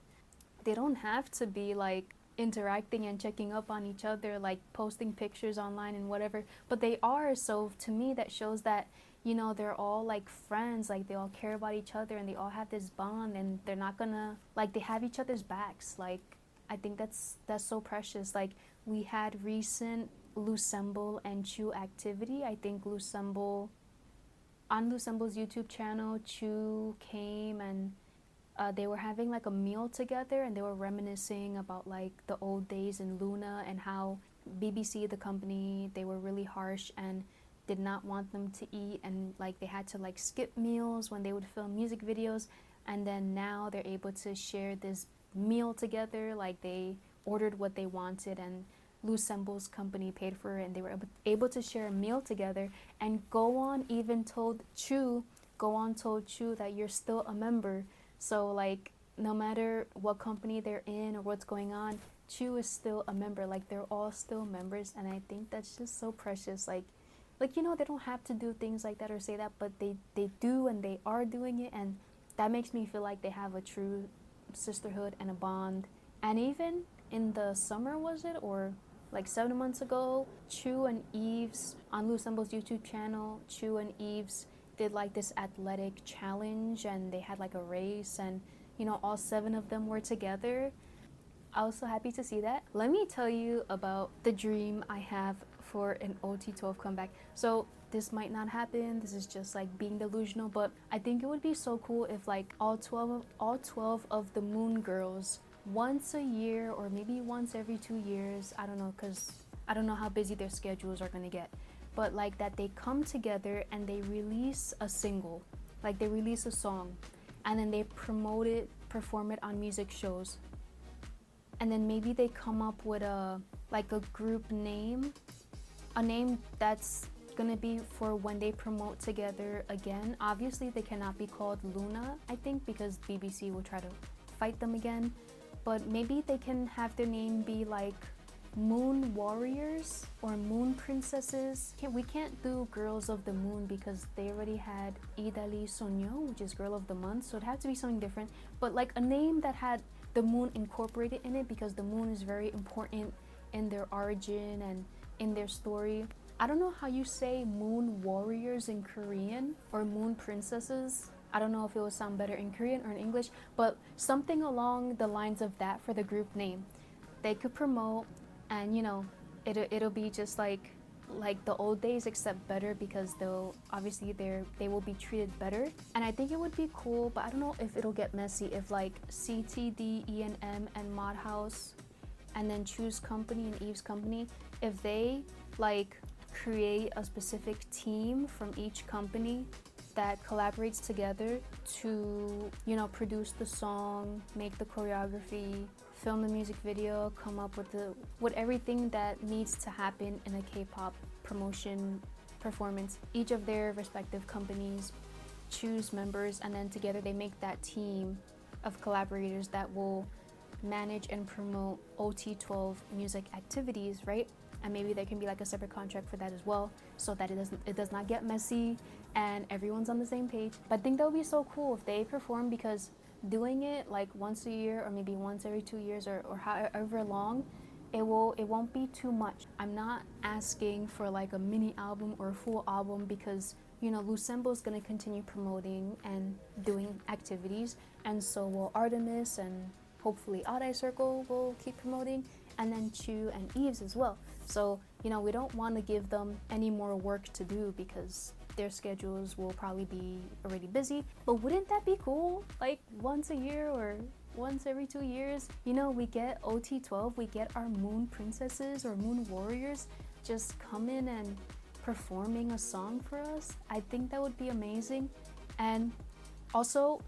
they don't have to be like interacting and checking up on each other, like posting pictures online and whatever, but they are. So to me, that shows that, you know, they're all like friends, like they all care about each other and they all have this bond, and they're not gonna, like, they have each other's backs. Like, I think that's so precious. Like, we had recent Loosemble and Chuu activity. I think Loosemble, on Loosemble's YouTube channel, Chuu came and they were having like a meal together, and they were reminiscing about like the old days in Loona and how BBC, the company, they were really harsh and did not want them to eat, and like they had to like skip meals when they would film music videos. And then now they're able to share this meal together, like they ordered what they wanted and Loosemble's company paid for it, and they were able to share a meal together. And gowon even told Chuu, gowon told Chuu that you're still a member. So like, no matter what company they're in or what's going on, Chuu is still a member. Like, they're all still members, and I think that's just so precious. Like, you know, they don't have to do things like that or say that, but they do, and they are doing it, and that makes me feel like they have a true sisterhood and a bond. And even in the summer, was it, or like 7 months ago, Chuu and Yves, on Loosemble's YouTube channel, Chuu and Yves did like this athletic challenge, and they had like a race, and you know, all 7 of them were together. I was so happy to see that. Let me tell you about the dream I have for an OT12 comeback. So this might not happen, this is just like being delusional, but I think it would be so cool if like all 12 of the Moon girls, once a year or maybe once every 2 years, I don't know, because I don't know how busy their schedules are gonna get, but like that they come together and they release a single, like they release a song, and then they promote it, perform it on music shows, and then maybe they come up with a group name, a name that's gonna be for when they promote together again. Obviously they cannot be called Loona, I think, because BBC will try to fight them again, but maybe they can have their name be like Moon Warriors or Moon Princesses. We can't do Girls of the Moon because they already had Idali Sonyo, which is Girl of the Month, so it had to be something different, but like a name that had the moon incorporated in it, because the moon is very important in their origin and in their story. I don't know how you say Moon Warriors in Korean or Moon Princesses. I don't know if it would sound better in Korean or in English, but something along the lines of that for the group name. They could promote, and you know, it'll be just like the old days, except better, because they'll obviously they will be treated better. And I think it would be cool, but I don't know if it'll get messy, if like CTD, E&M, and Mod House, and then Chuu's company and Yves' company, if they like create a specific team from each company that collaborates together to, you know, produce the song, make the choreography, film the music video, come up with everything that needs to happen in a K-pop promotion performance. Each of their respective companies choose members, and then together they make that team of collaborators that will manage and promote OT12 music activities, right? And maybe there can be like a separate contract for that as well, so that it does not get messy and everyone's on the same page. But I think that would be so cool if they perform, because doing it like once a year or maybe once every 2 years or however long, it won't be too much. I'm not asking for like a mini album or a full album because you know Loosemble is going to continue promoting and doing activities, and so will Artemis, and hopefully Oddeyecircle will keep promoting, and then Chuu and Yves as well. So you know we don't want to give them any more work to do because their schedules will probably be already busy. But wouldn't that be cool? Like once a year or once every 2 years, you know, we get OT12, we get our moon princesses or moon warriors just come in and performing a song for us. I think that would be amazing. And also,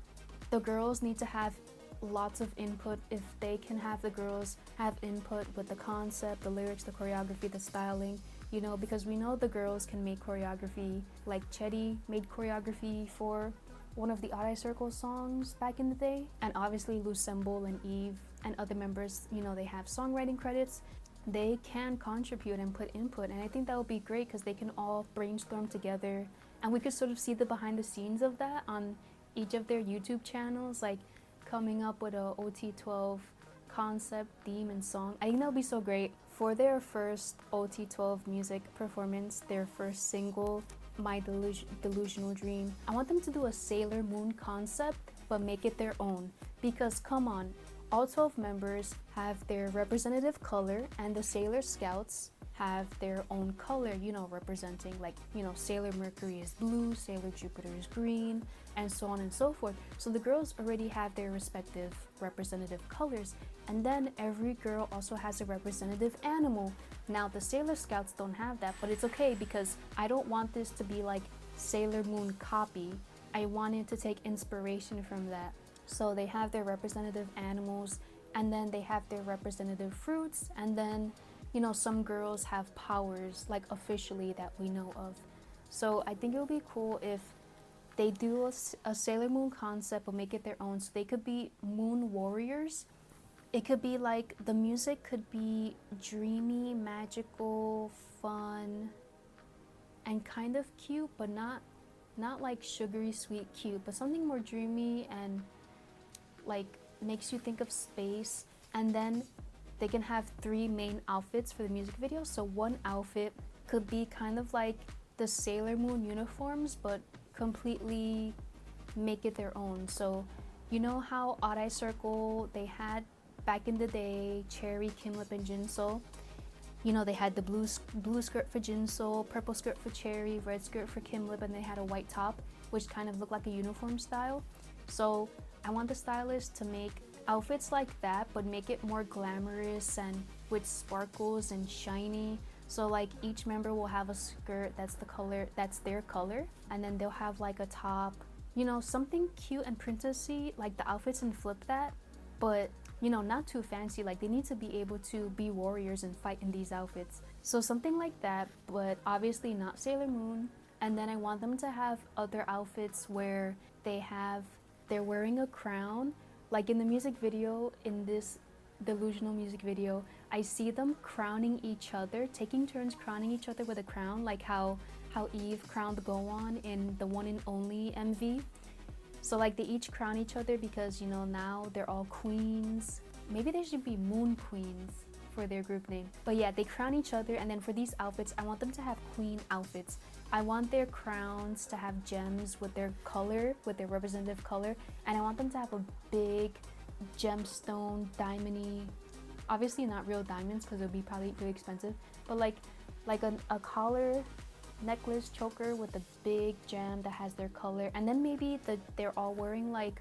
the girls need to have lots of input. If they can have the girls have input with the concept, the lyrics, the choreography, the styling, you know, because we know the girls can make choreography. Like Choerry made choreography for one of the Oddeyecircle songs back in the day, and obviously Loosemble and Yves and other members, you know, they have songwriting credits. They can contribute and put input, and I think that would be great because they can all brainstorm together, and we could sort of see the behind the scenes of that on each of their YouTube channels, like coming up with a OT12 concept, theme, and song. I think that would be so great. For their first OT12 music performance, their first single, My Delusional Dream, I want them to do a Sailor Moon concept but make it their own, because come on, all 12 members have their representative color, and the Sailor Scouts have their own color, you know, representing, like, you know, Sailor Mercury is blue, Sailor Jupiter is green, and so on and so forth. So the girls already have their respective representative colors, and then every girl also has a representative animal. Now the Sailor Scouts don't have that, but it's okay because I don't want this to be like Sailor Moon copy. I wanted to take inspiration from that. So they have their representative animals, and then they have their representative fruits, and then, you know, some girls have powers, like officially, that we know of. So I think it would be cool if they do a Sailor Moon concept but make it their own. So they could be moon warriors. It could be like, the music could be dreamy, magical, fun, and kind of cute, but not like sugary sweet cute, but something more dreamy and like makes you think of space. And then they can have 3 main outfits for the music video. So one outfit could be kind of like the Sailor Moon uniforms, but completely make it their own. So you know how Oddeyecircle, they had back in the day Choerry, Kimlip, and Jinsoul. You know, they had the blue skirt for Jinsoul, purple skirt for Choerry, red skirt for Kimlip, and they had a white top, which kind of looked like a uniform style. So I want the stylist to make outfits like that, but make it more glamorous and with sparkles and shiny. So like each member will have a skirt that's their color, and then they'll have like a top, you know, something cute and princessy, like the outfits, and flip that, but you know, not too fancy. Like they need to be able to be warriors and fight in these outfits. So something like that, but obviously not Sailor Moon. And then I want them to have other outfits where they're wearing a crown. Like in the music video, in this delusional music video, I see them crowning each other, taking turns crowning each other with a crown, like how Yves crowned Gowon in the One and Only MV. So like they each crown each other because, you know, now they're all queens. Maybe they should be moon queens for their group name. But yeah, they crown each other, and then for these outfits, I want them to have queen outfits. I want their crowns to have gems with their color, with their representative color, and I want them to have a big gemstone, diamondy, obviously not real diamonds because it would be probably really expensive, but like a collar, necklace, choker with a big gem that has their color. And then maybe they're all wearing like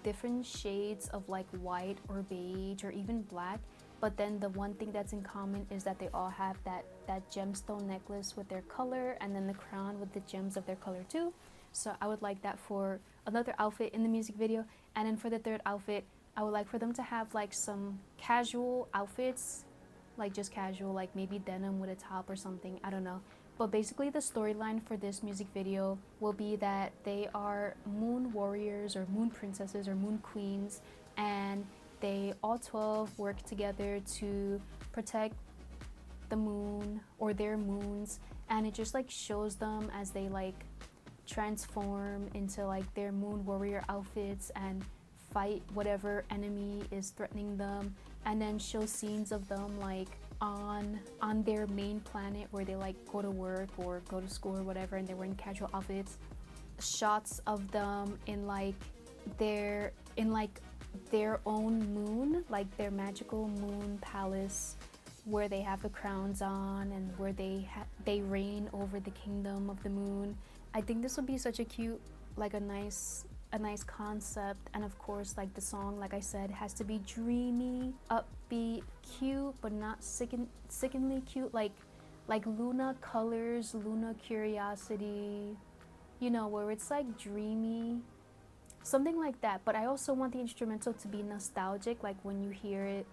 different shades of like white or beige or even black, but then the one thing that's in common is that they all have that gemstone necklace with their color, and then the crown with the gems of their color too. So I would like that for another outfit in the music video. And then for the third outfit, I would like for them to have like some casual outfits, like just casual, like maybe denim with a top or something, I don't know. But basically the storyline for this music video will be that they are moon warriors or moon princesses or moon queens, and they all 12 work together to protect the moon or their moons, and it just like shows them as they like transform into like their moon warrior outfits and fight whatever enemy is threatening them, and then show scenes of them like on their main planet where they like go to work or go to school or whatever, and they're wearing casual outfits. Shots of them in like their own moon, like their magical moon palace where they have the crowns on and where they reign over the kingdom of the moon. I think this would be such a cute, like a nice concept. And of course, like the song, like I said, has to be dreamy, upbeat, cute, but not sickeningly cute, like Loona Colors, Loona Curiosity, you know, where it's like dreamy, something like that. But I also want the instrumental to be nostalgic, like when you hear it,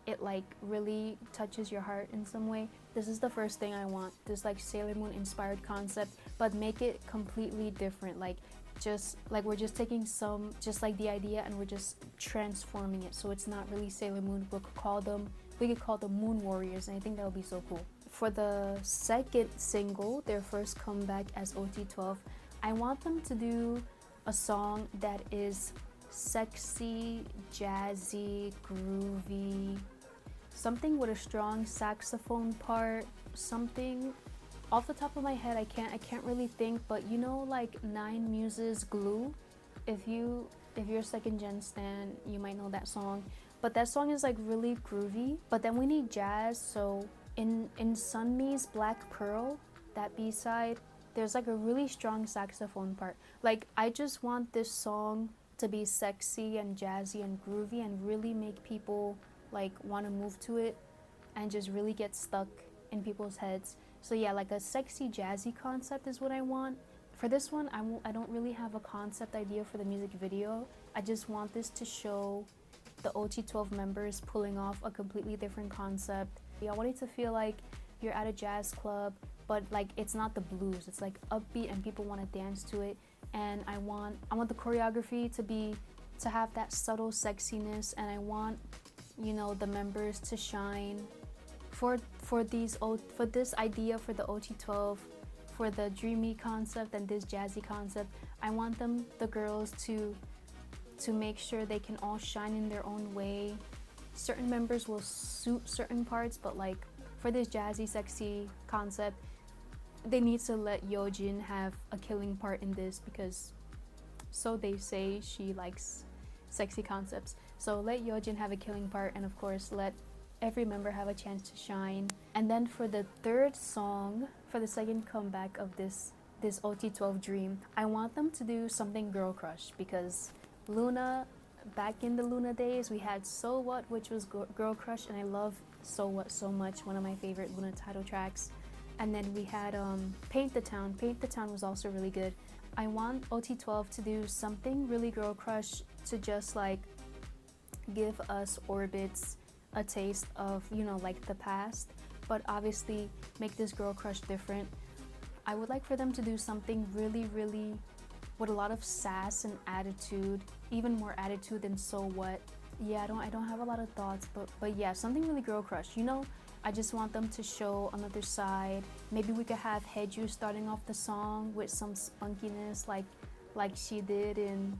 it like really touches your heart in some way. This is the first thing I want, this like Sailor Moon inspired concept, but make it completely different, like just like we're just taking some, just like the idea, and we're just transforming it so it's not really Sailor Moon. We could call them Moon Warriors, and I think that would be so cool. For the second single, their first comeback as OT12, I want them to do a song that is sexy, jazzy, groovy, something with a strong saxophone part, something off the top of my head. I can't really think, but you know, like Nine Muses' Glue. If you're a second gen stan, you might know that song. But that song is like really groovy. But then we need jazz, so in Sunmi's Black Pearl, that B-side, there's like a really strong saxophone part. Like I just want this song to be sexy and jazzy and groovy and really make people like want to move to it and just really get stuck in people's heads. So yeah, like a sexy jazzy concept is what I want. For this one, I don't really have a concept idea for the music video. I just want this to show the OT12 members pulling off a completely different concept. I want it to feel like you're at a jazz club, but like it's not the blues, it's like upbeat and people want to dance to it. And I want the choreography to have that subtle sexiness, and I want, you know, the members to shine. For this idea for the OT12, for the dreamy concept and this jazzy concept, I want the girls to make sure they can all shine in their own way. Certain members will suit certain parts, but like for this jazzy, sexy concept, they need to let Yeojin have a killing part in this, because so they say she likes sexy concepts. So let Yeojin have a killing part, and of course let every member have a chance to shine. And then for the third song, for the second comeback of this OT12 dream, I want them to do something girl crush, because Loona, back in the Loona days, we had So What, which was girl crush, and I love So What so much, one of my favorite Loona title tracks. And then we had Paint the Town. Paint the Town was also really good. I want OT12 to do something really girl crush to just like give us orbits a taste of, you know, like the past, but obviously make this girl crush different. I would like for them to do something really, really with a lot of sass and attitude, even more attitude than So What. Yeah, I don't have a lot of thoughts, but yeah, something really girl crush, you know. I just want them to show another side. Maybe we could have Haeju starting off the song with some spunkiness, like she did in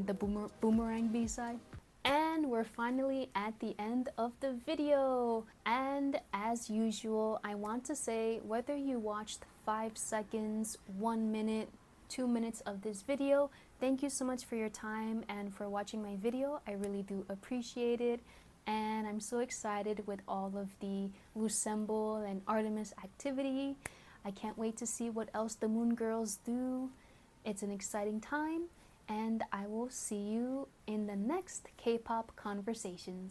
the Boomerang B-side. And we're finally at the end of the video. And as usual, I want to say, whether you watched 5 seconds, 1 minute, 2 minutes of this video, thank you so much for your time and for watching my video. I really do appreciate it. And I'm so excited with all of the Loosemble and artms activity. I can't wait to see what else the Moon Girls do. It's an exciting time, and I will see you in the next K-pop conversations.